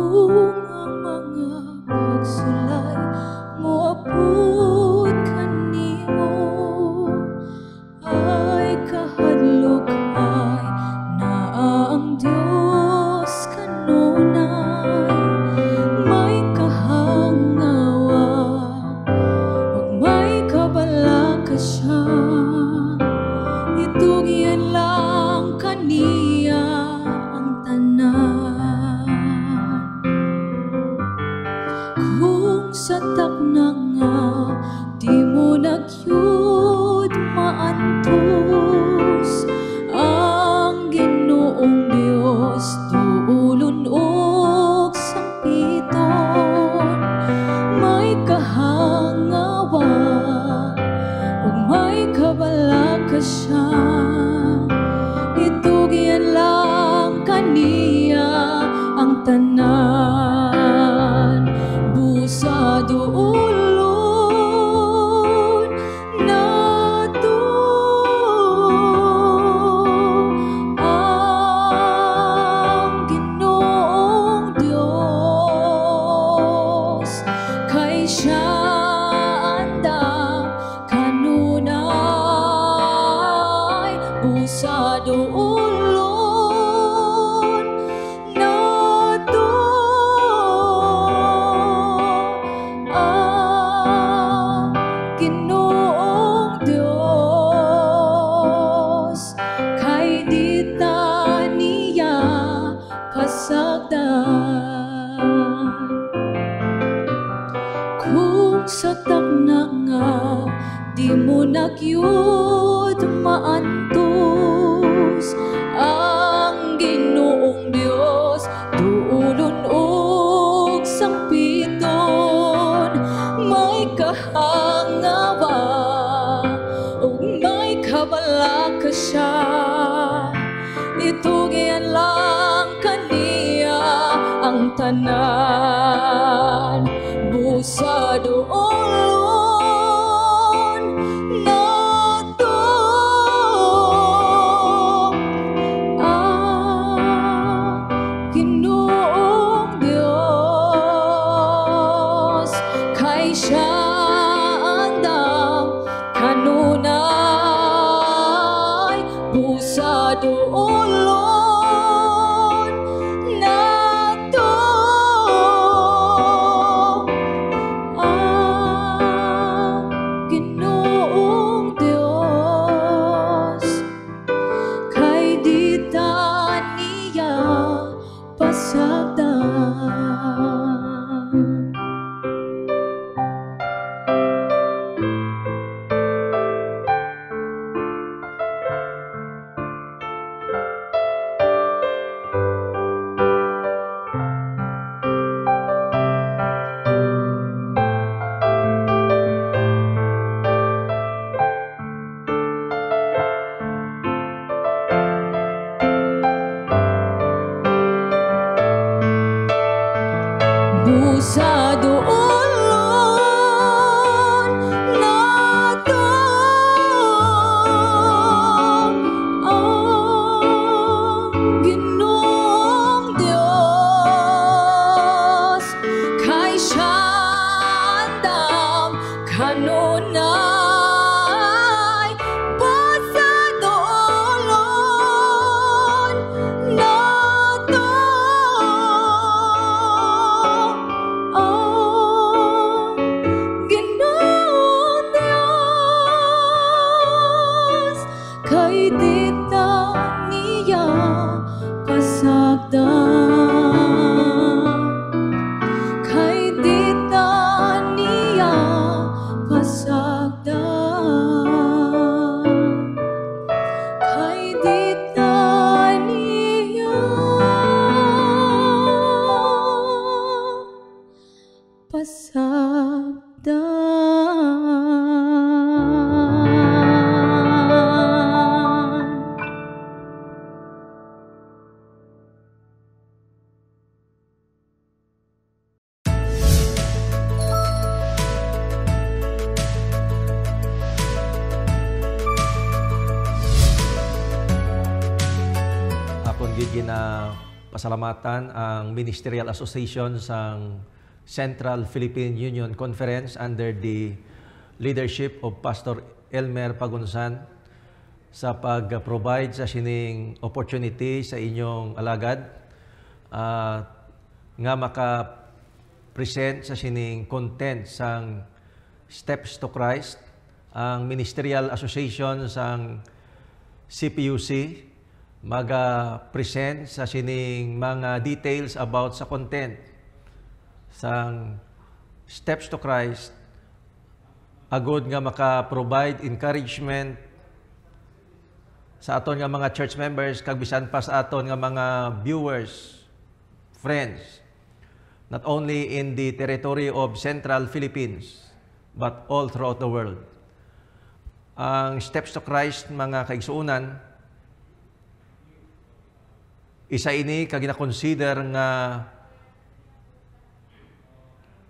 Kung ang mga pagsulay mo apud kanimo ay kahadlok-ay naa ang Dios kanunay, may kahangawa ug may kabalaka siya, itugyan lang kaniya ang tanan. Kung satak na nga di mo nagyud maantos ang Ginoong Dios, tuulon og sampiton, may kahangawa ug may kabalaka siya, itugyan lang kaniya ang tanan. Busa duulon nato ang Ginoong Dios, kay siya andam kanunay. Busa duulon nato ang Ginoong Dios, kay di ta niya pasagdan. Kung satak na nga di mo nagyud maantos ang Ginoong Dios, tuulon og sampiton, may kahangawa ug may kabalaka siya, itugyan lang kaniya ang tanan. Busa duolon nato ang Ginoong Dios, kay siya andam kanunay. Busa duolon nato ang Ginoong Dios, kay di ta niya pasagdan. Busa duolon nato ang Ginoong Dios, kay siya andam kanunay. Busa duolon nato ang Ginoong Dios, kay di ta niya pasagdan, kay di ta niya pasagdan, kay di ta niya pasagdan. Akong gigi na pasalamatan ang Ministerial Association ng Central Philippine Union Conference under the leadership of Pastor Elmer Pagunsan sa pag-provide sa sining opportunity sa inyong alagad nga maka-present sa sining content sang Steps to Christ, ang Ministerial Association sang CPUC maga-present sa sining mga details about sa content sang Steps to Christ, agod nga maka-provide encouragement sa aton nga mga church members kag bisan pa sa aton nga mga viewers, friends, not only in the territory of Central Philippines but all throughout the world. Ang Steps to Christ, mga kaigsuunan, isa ini kag gina-consider nga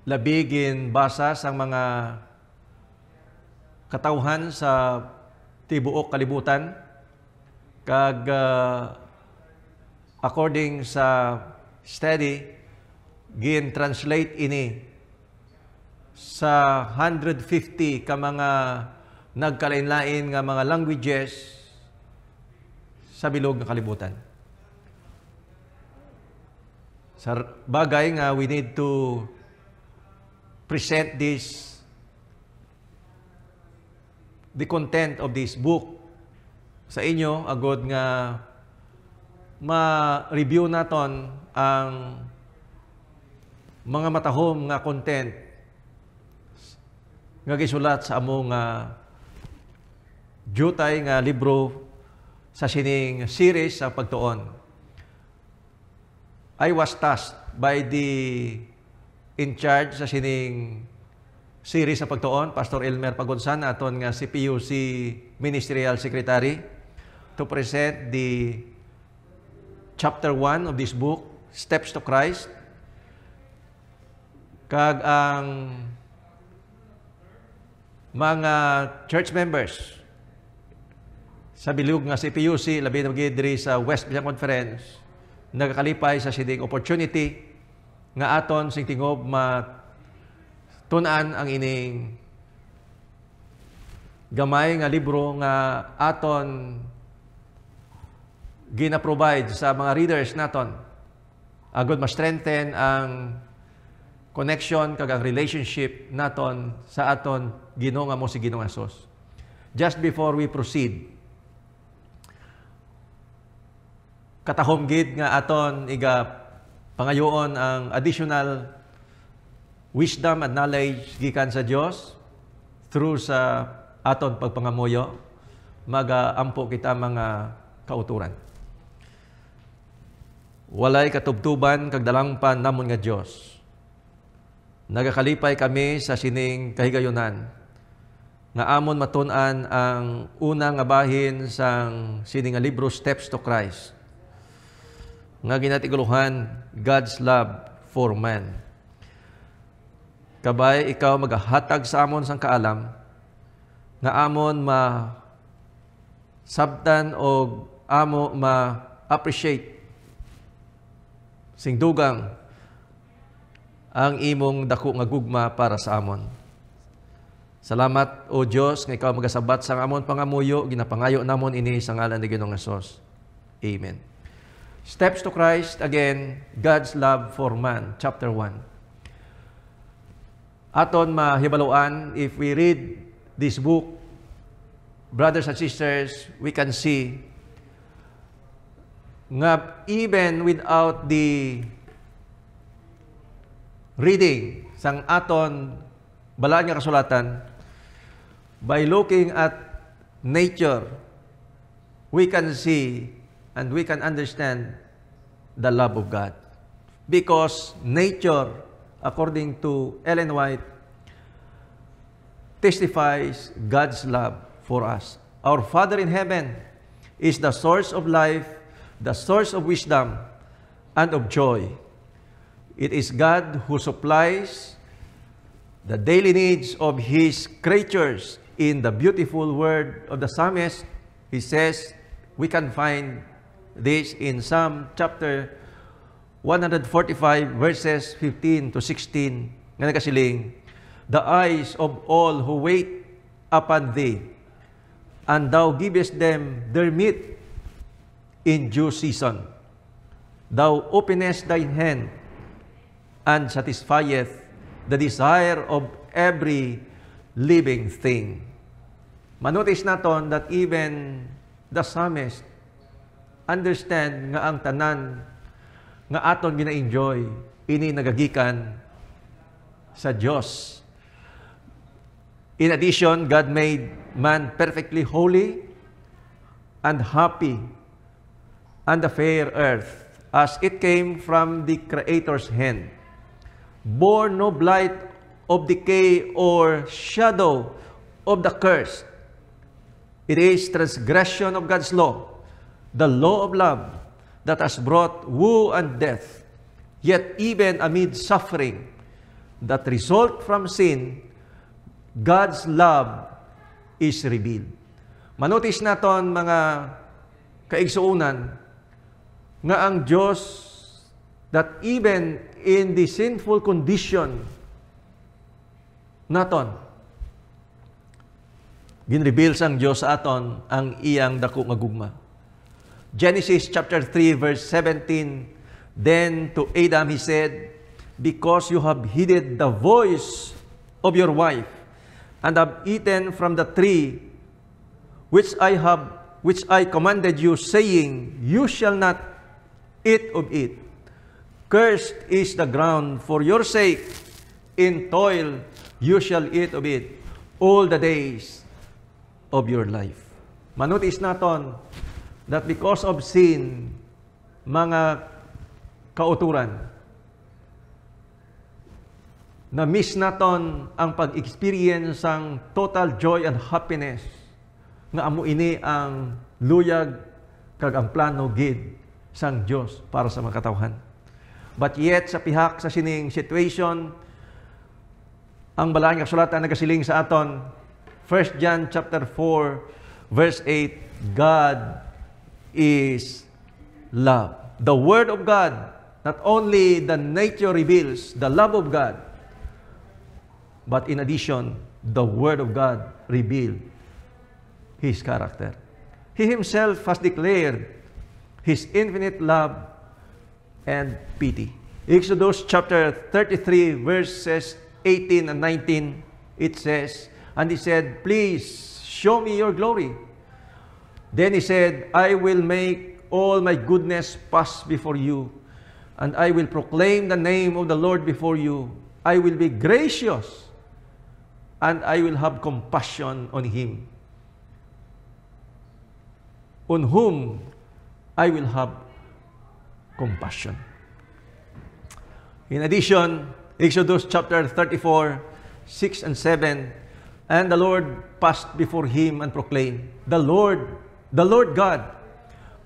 labigin basa sang mga katawhan sa tibuok kalibutan kag according sa study gin-translate ini sa 150 ka mga nagkalain-lain nga mga languages sa bilog nga kalibutan. Sa bagay nga we need to present the content of this book sa inyo agod nga ma-review naton ang mga matahom nga content nga gisulat sa among jutay nga libro sa sining series sa pagtuon. I was tasked by the in charge sa sining series sa pagtuon, Pastor Elmer Pagunsan, aton nga CPUC Ministerial Secretary, to present the chapter 1 of this book, Steps to Christ. Kag ang mga church members sa bilog nga CPUC, labi na magidri sa West Visayas Conference, nagakalipay sa sining opportunity nga aton sing tingob matun-an ang ining gamay nga libro nga aton gina-provide sa mga readers naton agud ma-strengthen ang connection kag ang relationship naton sa aton Ginoo nga mo si Ginoong Hesus. Just before we proceed, katahom gid nga aton iga pangayoon ang additional wisdom and knowledge gikan sa Dios through sa aton pagpangamuyo, magaampo kita mga kauturan. Walay katubtuban kag dalangpan namon nga Dios. Nagakalipay kami sa sining kahigayunan nga amon matun-an ang unang nga bahin sang sining nga libro Steps to Christ, nga ginatiguluhan God's love for man. Kabay ikaw magahatag sa amon sang kaalam nga amon sabtan o amo ma-appreciate sing dugang ang imong dako nga gugma para sa amon. Salamat o Dios nga ikaw magasabat sang amon pangamuyo, ginapangayo namon ini sa ngalan ni Ginoong Hesus. Amen. Steps to Christ, again, God's love for man, chapter 1. Aton mahibaluan, if we read this book, brothers and sisters, we can see nga even without the reading sang aton balaan nga kasulatan, by looking at nature, we can see and we can understand the love of God. Because nature, according to Ellen White, testifies God's love for us. Our Father in heaven is the source of life, the source of wisdom, and of joy. It is God who supplies the daily needs of His creatures. In the beautiful word of the psalmist, he says, we can find this in Psalm chapter 145 verses 15 to 16 nga nagasiling, the eyes of all who wait upon thee, and thou givest them their meat in due season. Thou openest thine hand and satisfieth the desire of every living thing. Manotice naton that even the psalmist understand nga ang tanan nga aton gina-enjoy ini nagagikan sa Dios. In addition, God made man perfectly holy and happy and the fair earth as it came from the Creator's hand, bore no blight of decay or shadow of the curse. It is transgression of God's law, the law of love, that has brought woe and death. Yet even amid suffering that result from sin, God's love is revealed. Manotice naton mga kaigsuunan nga ang Diyos that even in the sinful condition naton, ginreveal sang Diyos sa aton ang iyang dako nga gugma. Genesis chapter 3 verse 17, then to Adam he said, because you have heeded the voice of your wife, and have eaten from the tree which I commanded you, saying, you shall not eat of it. Cursed is the ground for your sake. In toil you shall eat of it all the days of your life. Manotice naton that because of sin, mga kauturan, na-miss naton ang pag-experience ang total joy and happiness nga amo ini ang luyag kag ang plano gid sang Dios para sa mga katawhan. But yet sa pihak sa sining situation, ang balaang nga kasulatan nagasiling sa aton 1 John chapter 4 verse 8, God is love. The Word of God, not only the nature reveals the love of God, but in addition, the Word of God revealed His character. He Himself has declared His infinite love and pity. Exodus chapter 33 verses 18 and 19, it says, and He said, please show me your glory. Then He said, I will make all my goodness pass before you, and I will proclaim the name of the Lord before you. I will be gracious, and I will have compassion on him, on whom I will have compassion. In addition, Exodus chapter 34, 6 and 7, and the Lord passed before him and proclaimed, the Lord God,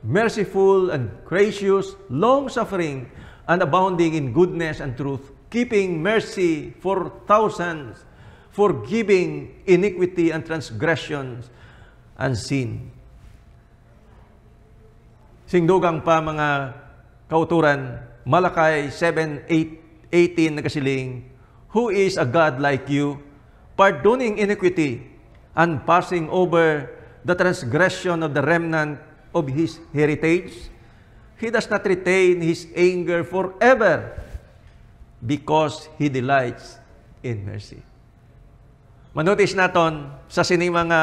merciful and gracious, long-suffering, and abounding in goodness and truth, keeping mercy for thousands, forgiving iniquity and transgressions and sin. Singdugang pa mga kauturan, Malakay 7:18 nagasiling, who is a God like you, pardoning iniquity and passing over the transgression of the remnant of His heritage? He does not retain His anger forever, because He delights in mercy. Manotice naton sa sining mga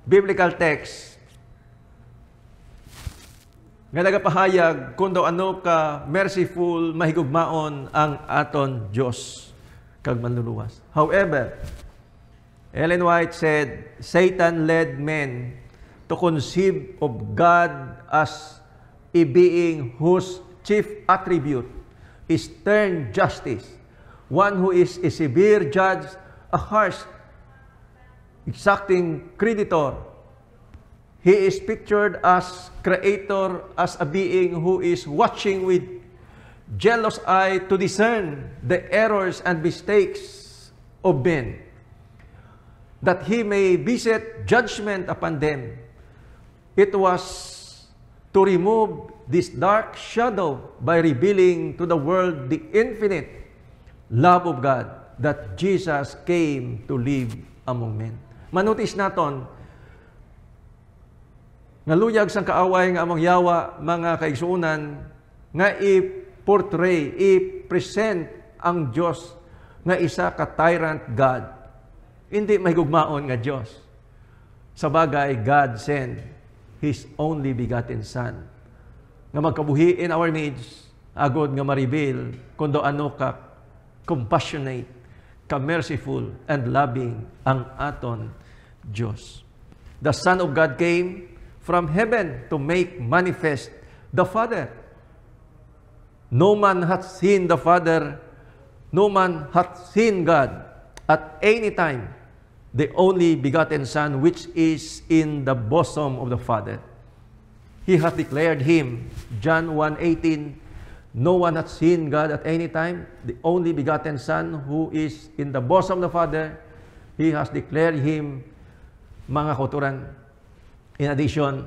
biblical text nga nagapahayag kung daw ano ka merciful, mahigugmaon ang aton Diyos kag manluluwas. However, Ellen White said, Satan led men to conceive of God as a being whose chief attribute is stern justice, one who is a severe judge, a harsh, exacting creditor. He is pictured as creator, as a being who is watching with jealous eye to discern the errors and mistakes of men, that He may visit judgment upon them. It was to remove this dark shadow by revealing to the world the infinite love of God that Jesus came to live among men. Manotis naton, nga luyag sang kaaway nga among yawa, mga kaigsuunan, nga i-portray, i-present ang Diyos nga isa ka tyrant God. Hindi may gugmaon nga Diyos. Sa bagay, God sent His only begotten Son nga magkabuhi in our midst, agod nga ma-reveal kung do ano ka compassionate, ka merciful, and loving ang aton Diyos. The Son of God came from heaven to make manifest the Father. No man hath seen the Father, no man hath seen God at any time, the only begotten Son which is in the bosom of the Father. He hath declared Him, John 1:18, no one hath seen God at any time, the only begotten Son who is in the bosom of the Father, He has declared Him, mga kauturan. In addition,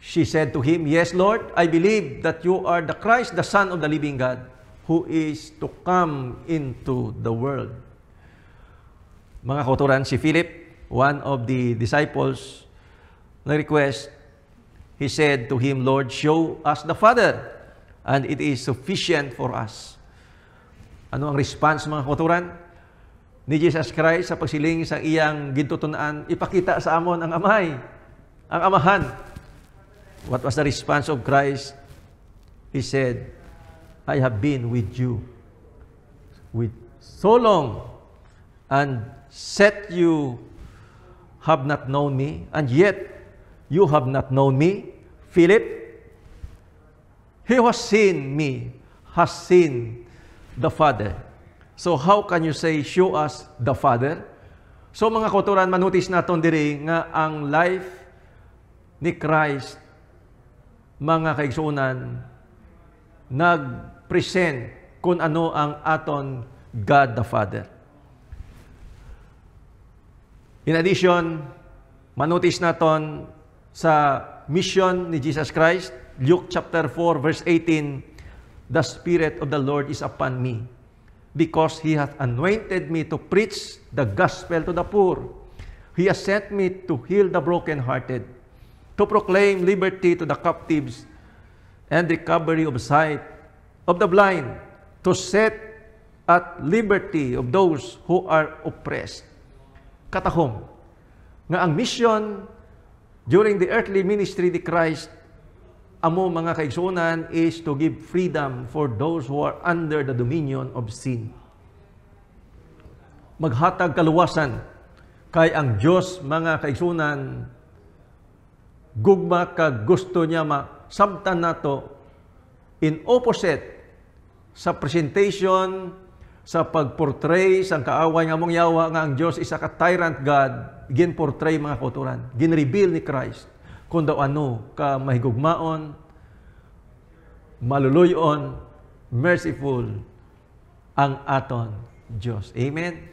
she said to Him, yes, Lord, I believe that you are the Christ, the Son of the living God, who is to come into the world. Mga kauturan, si Philip, one of the disciples, na-request, he said to Him, Lord, show us the Father, and it is sufficient for us. Ano ang response, mga kauturan? Ni Jesus Christ sa pagsiling sa iyang gintutunan, ipakita sa amon ang amay, ang amahan. What was the response of Christ? He said, I have been with you with so long, and set you have not known me, and yet you have not known me, Philip. He who has seen me has seen the Father. So how can you say, show us the Father? So mga kauturan, manutis naton diri nga ang life ni Christ, mga kaigsuunan, nag-present kung ano ang aton God the Father. In addition, manutis naton sa mission ni Jesus Christ, Luke chapter 4, verse 18, the Spirit of the Lord is upon me, because He hath anointed me to preach the gospel to the poor. He has sent me to heal the brokenhearted, to proclaim liberty to the captives, and recovery of sight of the blind, to set at liberty of those who are oppressed. Katahom, nga ang mission during the earthly ministry ni Christ, amo mga kaigsunan, is to give freedom for those who are under the dominion of sin. Maghatag kaluwasan kay ang Diyos, mga kaigsunan, gugma ka gusto niya masabtan nato in opposite sa presentation, sa pagportray sa kaaway nga mong yawa nga ang Diyos isa ka tyrant God, gin-portray mga kauturan, gin-reveal ni Christ kung daw ano ka mahigugmaon, maluluyon, merciful ang aton Diyos. Amen.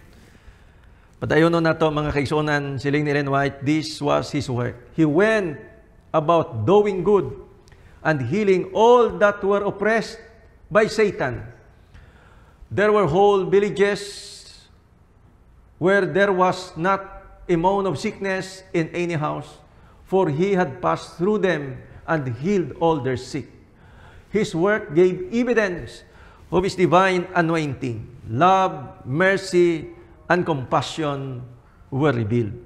Padayon na to mga kaigsunan, siling ni Ellen White, this was His work. He went about doing good and healing all that were oppressed by Satan. There were whole villages where there was not a moan of sickness in any house, for He had passed through them and healed all their sick. His work gave evidence of His divine anointing. Love, mercy, and compassion were revealed.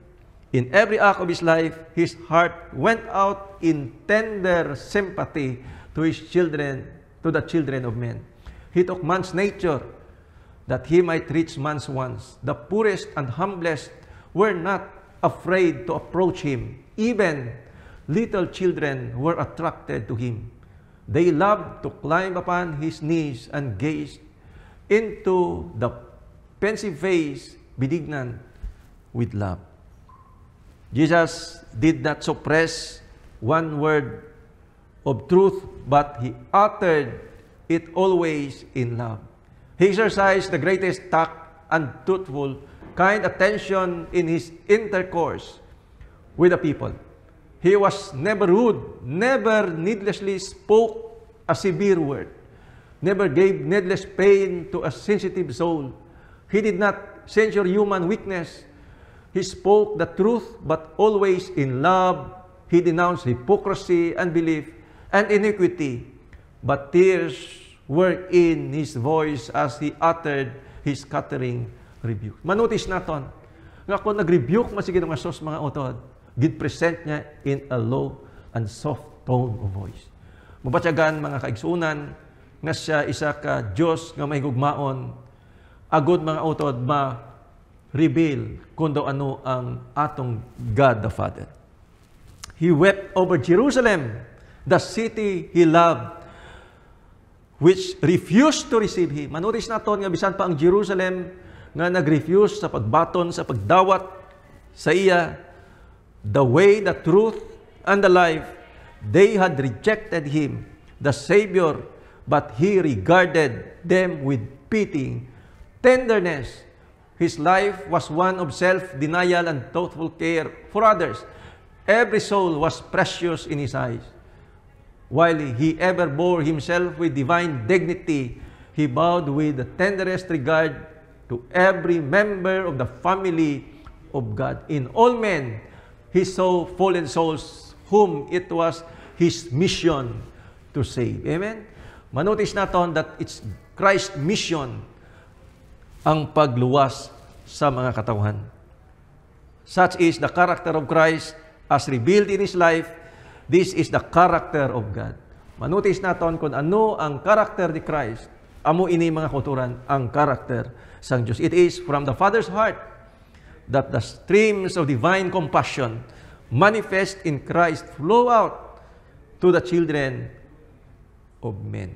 In every act of His life, His heart went out in tender sympathy to His children, to the children of men. He took man's nature that He might reach man's wants. The poorest and humblest were not afraid to approach Him. Even little children were attracted to Him. They loved to climb upon His knees and gaze into the pensive face benignant with love. Jesus did not suppress one word of truth, but He uttered it always in love. He exercised the greatest tact and truthful, kind attention in His intercourse with the people. He was never rude, never needlessly spoke a severe word, never gave needless pain to a sensitive soul. He did not censure human weakness. He spoke the truth, but always in love. He denounced hypocrisy, unbelief, and iniquity. But tears were in his voice as he uttered his scattering rebuke. Manotice naton, nga kung nag-rebuke man sige nga sos mga utod, gid-present niya in a low and soft tone of voice. Mabatyagan mga kaigsunan, nga siya isa ka Diyos nga may gugmaon, agod mga utod ma-reveal kung daw ano ang atong God the Father. He wept over Jerusalem, the city he loved, which refused to receive him. Manotice naton nga bisan pa ang Jerusalem nga nag-refuse sa pagbaton, sa pagdawat sa iya, the way, the truth, and the life, they had rejected him, the Savior, but he regarded them with pity, tenderness. His life was one of self-denial and thoughtful care for others. Every soul was precious in his eyes. While he ever bore himself with divine dignity, he bowed with the tenderest regard to every member of the family of God. In all men, he saw fallen souls whom it was his mission to save. Amen? Manotice natin that it's Christ's mission ang pagluwas sa mga katauhan. Such is the character of Christ as revealed in His life. This is the character of God. Manotice natin kung ano ang character ni Christ. Amo ini mga kauturan, ang character sang Diyos. It is from the Father's heart that the streams of divine compassion manifest in Christ flow out to the children of men.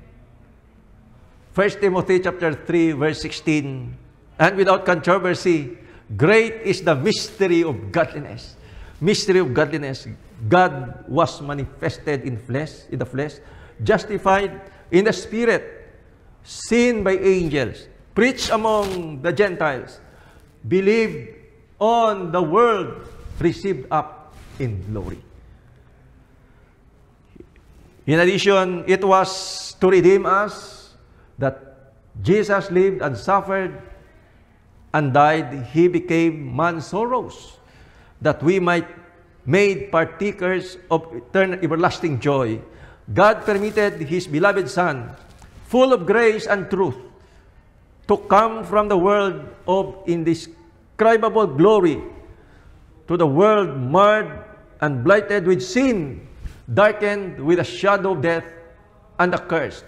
1 Timothy chapter 3 verse 16, and without controversy, great is the mystery of godliness. Mystery of godliness. God was manifested in the flesh, justified in the Spirit, seen by angels, preached among the Gentiles, believed on the world, received up in glory. In addition, it was to redeem us that Jesus lived and suffered and died. He became man's sorrows, that we might made partakers of eternal everlasting joy. God permitted His beloved Son, full of grace and truth, to come from the world of indescribable glory to the world marred and blighted with sin, darkened with a shadow of death and accursed.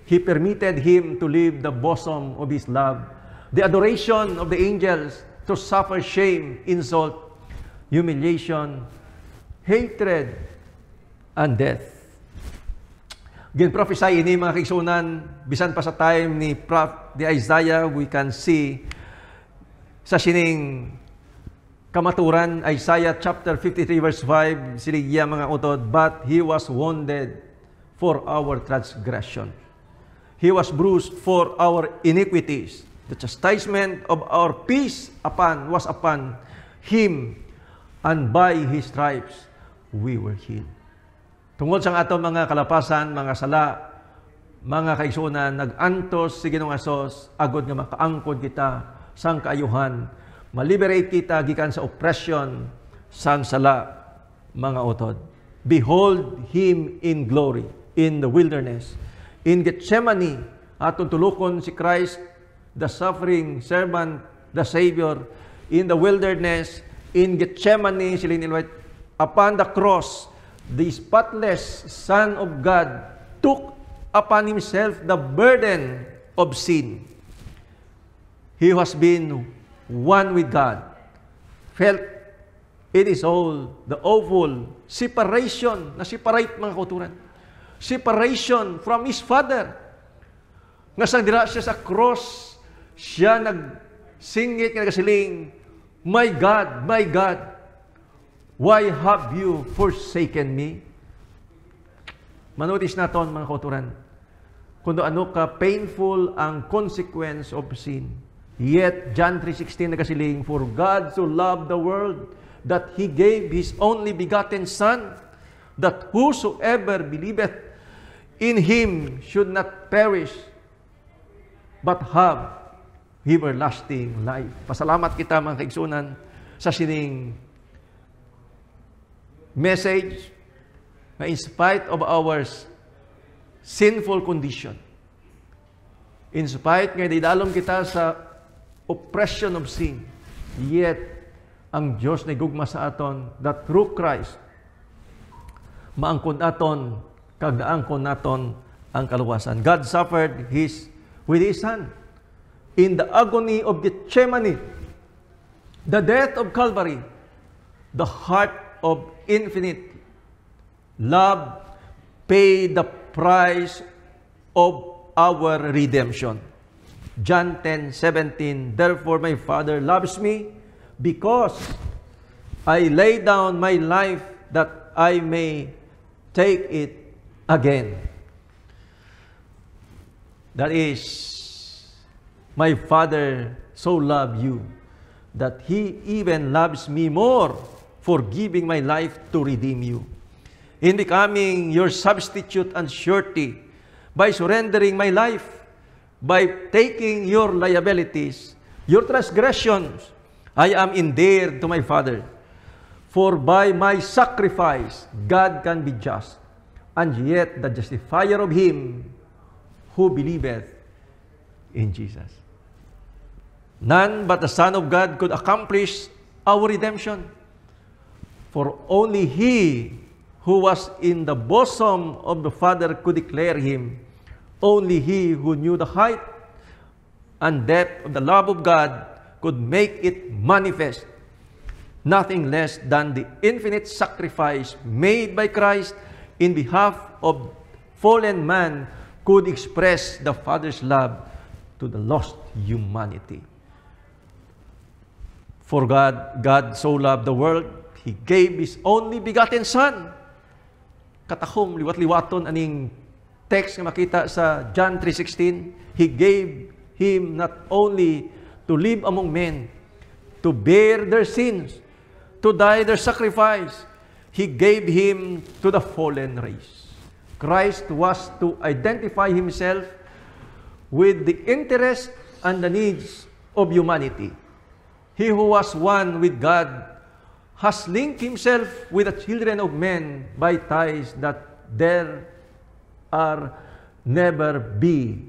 He permitted Him to leave the bosom of His love, the adoration of the angels, to suffer shame, insult, humiliation, hatred, and death. Gin-prophesy ini mga kaigsunan, bisan pa sa time ni Isaiah, we can see sa sining kamaturan, Isaiah chapter 53 verse 5, siligya mga utod, but He was wounded for our transgression. He was bruised for our iniquities. The chastisement of our peace was upon Him, and by His stripes we were healed. Tungod sa ato mga kalapasan, mga sala, mga kaigsunan, nag-antos si Ginoong Hesus, agod nga makaangkod kita sang kaayuhan, maliberate kita gikan sa oppression sang sala, mga utod. Behold Him in glory, in the wilderness. In Gethsemane, atong tulukon si Christ, the suffering servant, the Savior, in the wilderness, in Gethsemane, sila nilawit, upon the cross, the spotless Son of God took upon Himself the burden of sin. He has been one with God, felt it is all the awful separation, na-separate mga kauturan, separation from His Father. Nga sang dira siya sa cross, siya nagsingit, nagasiling, my God, why have you forsaken me? Manotice naton mga kauturan, kung ano ka painful ang consequence of sin. Yet, John 3:16 nagasiling, for God so loved the world that He gave His only begotten Son, that whosoever believeth in Him should not perish, but have everlasting life. Pasalamat kita mga kaigsunan sa sining message na in spite of our sinful condition, in spite nga didalom kita sa oppression of sin, yet ang Diyos na gugma sa aton that through Christ maangkon aton kag naangkon naton ang kaluwasan. God suffered with His Son in the agony of Gethsemane, the death of Calvary, the heart of infinite love paid the price of our redemption. John 10:17, therefore my Father loves me, because I lay down my life that I may take it again. That is, my Father so loved you that He even loves me more for giving my life to redeem you. In becoming your substitute and surety, by surrendering my life, by taking your liabilities, your transgressions, I am endeared to my Father. For by my sacrifice, God can be just, and yet the justifier of him who believeth in Jesus. None but the Son of God could accomplish our redemption. For only He who was in the bosom of the Father could declare Him. Only He who knew the height and depth of the love of God could make it manifest. Nothing less than the infinite sacrifice made by Christ in behalf of fallen man could express the Father's love to the lost humanity. For God so loved the world, He gave His only begotten Son. Katahom, liwat-liwaton aning text nga makita sa John 3:16. He gave Him not only to live among men, to bear their sins, to die their sacrifice. He gave Him to the fallen race. Christ was to identify Himself with the interests and the needs of humanity. He who was one with God has linked Himself with the children of men by ties that there are never be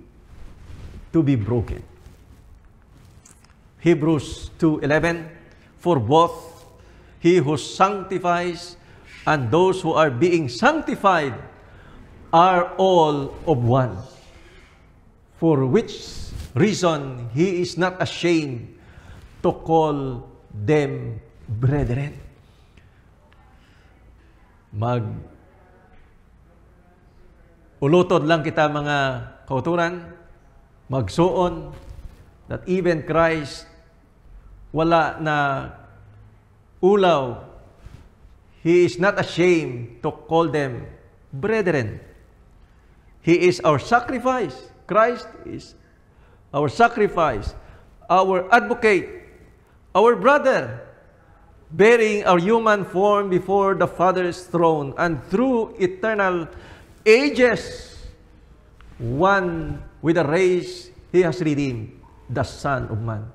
to be broken. Hebrews 2:11, for both He who sanctifies and those who are being sanctified are all of one. For which reason He is not ashamed to call them brethren. Ulutod lang kita mga kauturan, magsuon that even Christ wala na ulaw. He is not ashamed to call them brethren. He is our sacrifice. Christ is our sacrifice, our advocate, our brother, bearing our human form before the Father's throne, and through eternal ages, one with a race He has redeemed, the Son of Man.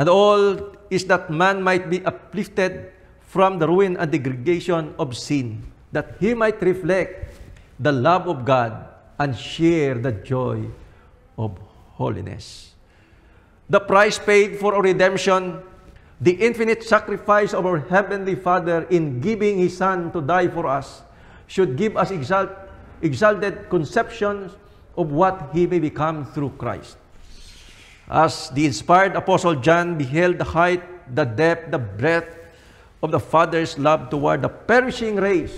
And all is that man might be uplifted from the ruin and degradation of sin, that he might reflect the love of God and share the joy of holiness. The price paid for our redemption, the infinite sacrifice of our Heavenly Father in giving His Son to die for us, should give us exalted conceptions of what He may become through Christ. As the inspired Apostle John beheld the height, the depth, the breadth of the Father's love toward the perishing race,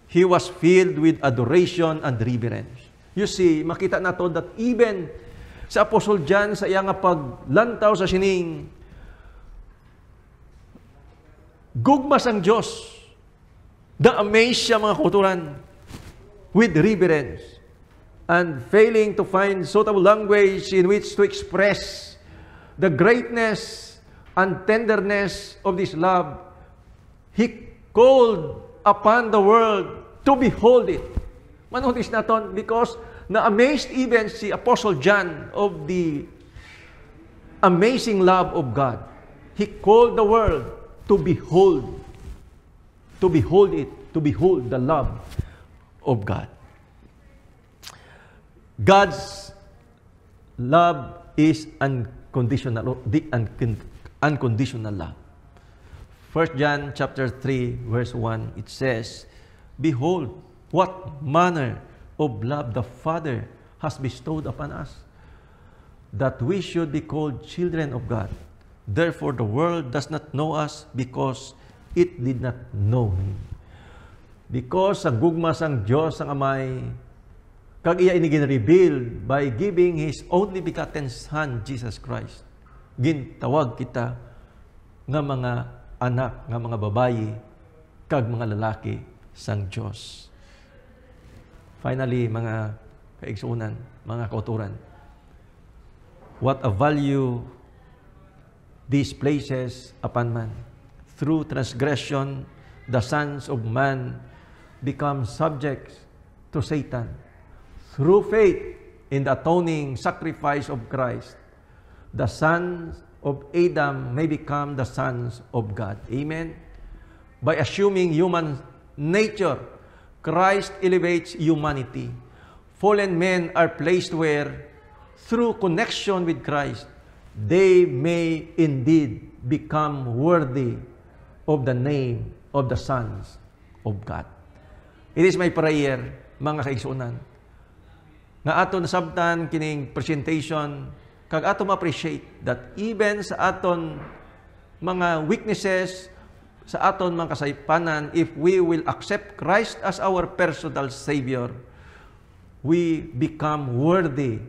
he was filled with adoration and reverence. You see, makita na to that even sa Apostle John, sa iyang paglantaw sa sining gugmas ang Diyos, na-amaze siya mga kauturan with reverence and failing to find suitable language in which to express the greatness and tenderness of this love, He called upon the world to behold it. Manotis naton, because na-amazed even si Apostle John of the amazing love of God. He called the world to behold it, to behold the love of God. God's love is unconditional love. 1 John chapter 3 verse 1, it says, "Behold, what manner of love the Father has bestowed upon us, that we should be called children of God. Therefore the world does not know us because it did not know Him." Because ang gugma sang Diyos ang Amay, kag iya ini gin-reveal by giving His only begotten Son, Jesus Christ. Gintawag kita nga mga anak, nga mga babayi, kag mga lalaki sang Diyos. Finally, mga kaigsunan, mga kauturan, what a value these places upon man. Through transgression, the sons of man become subjects to Satan. Through faith in the atoning sacrifice of Christ, the sons of Adam may become the sons of God. Amen? By assuming human nature, Christ elevates humanity. Fallen men are placed where, through connection with Christ, they may indeed become worthy of the name of the sons of God. It is my prayer, mga kaigsunan, nga aton sabtan kining presentation, kag aton appreciate that even sa aton mga weaknesses, sa aton mga kasaypanan, if we will accept Christ as our personal Savior, we become worthy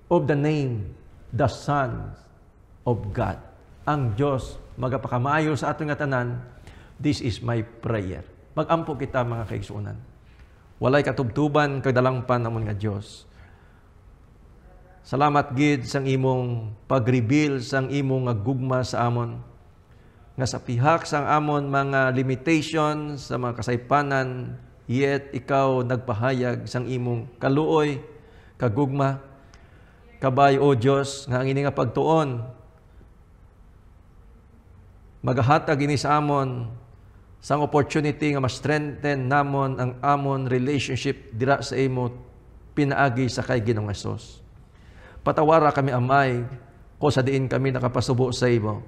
of the name, the sons of God. Ang Diyos magapakamayo sa aton nga tanan. This is my prayer. Magampo kita, mga kaigsunan. Walay katubtuban kagdalangpan namon nga Dios. Salamat gid sang imong pag-reveal sang imong gugma sa amon, nga sa pihak sang amon mga limitation sa mga kasaypanan, yet ikaw nagpahayag sang imong kaluoy, kagugma, kabay o Dios, nga ang ini nga pagtuon magahatag ini sa amon sang opportunity nga ma-strengthen namon ang amon relationship dira sa imo pinaagi sa kay Ginoong Hesus. Patawara kami, Amay, ko sa diin kami nakapasubo sa imo.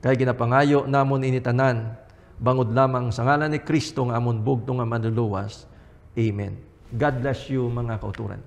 Kay ginapangayo namon ini tanan, bangod lamang sa ngalan ni Kristo nga amon bugto nga manluluwas. Amen. God bless you, mga kauturan.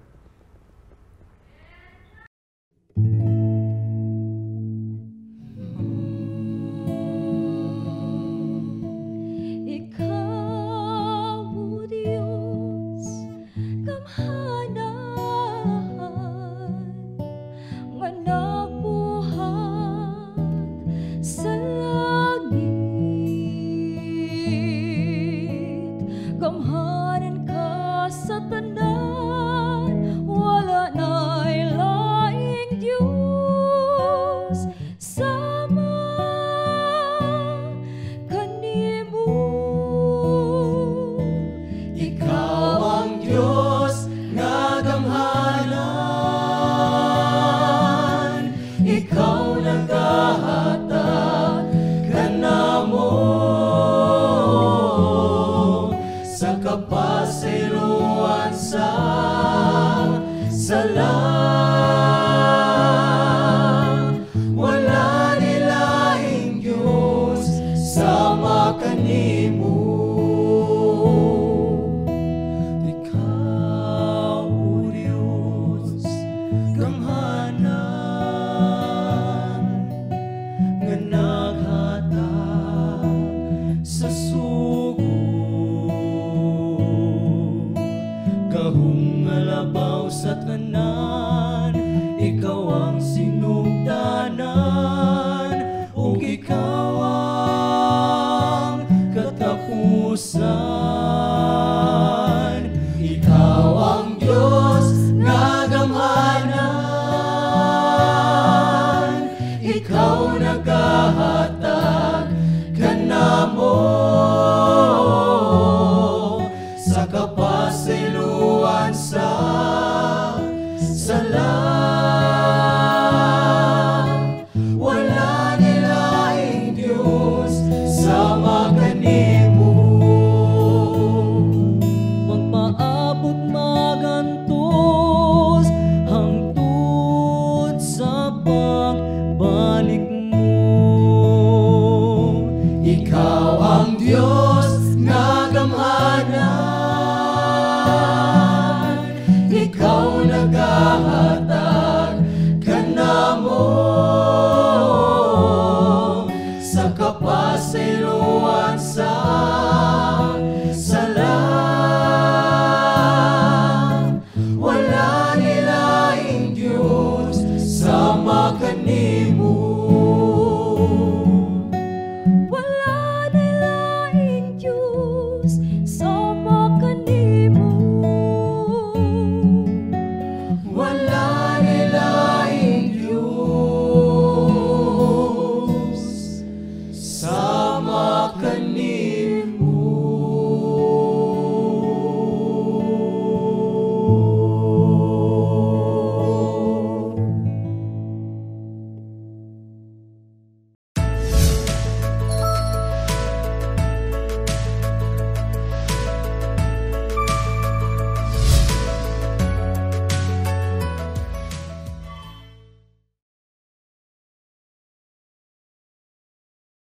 Jesus.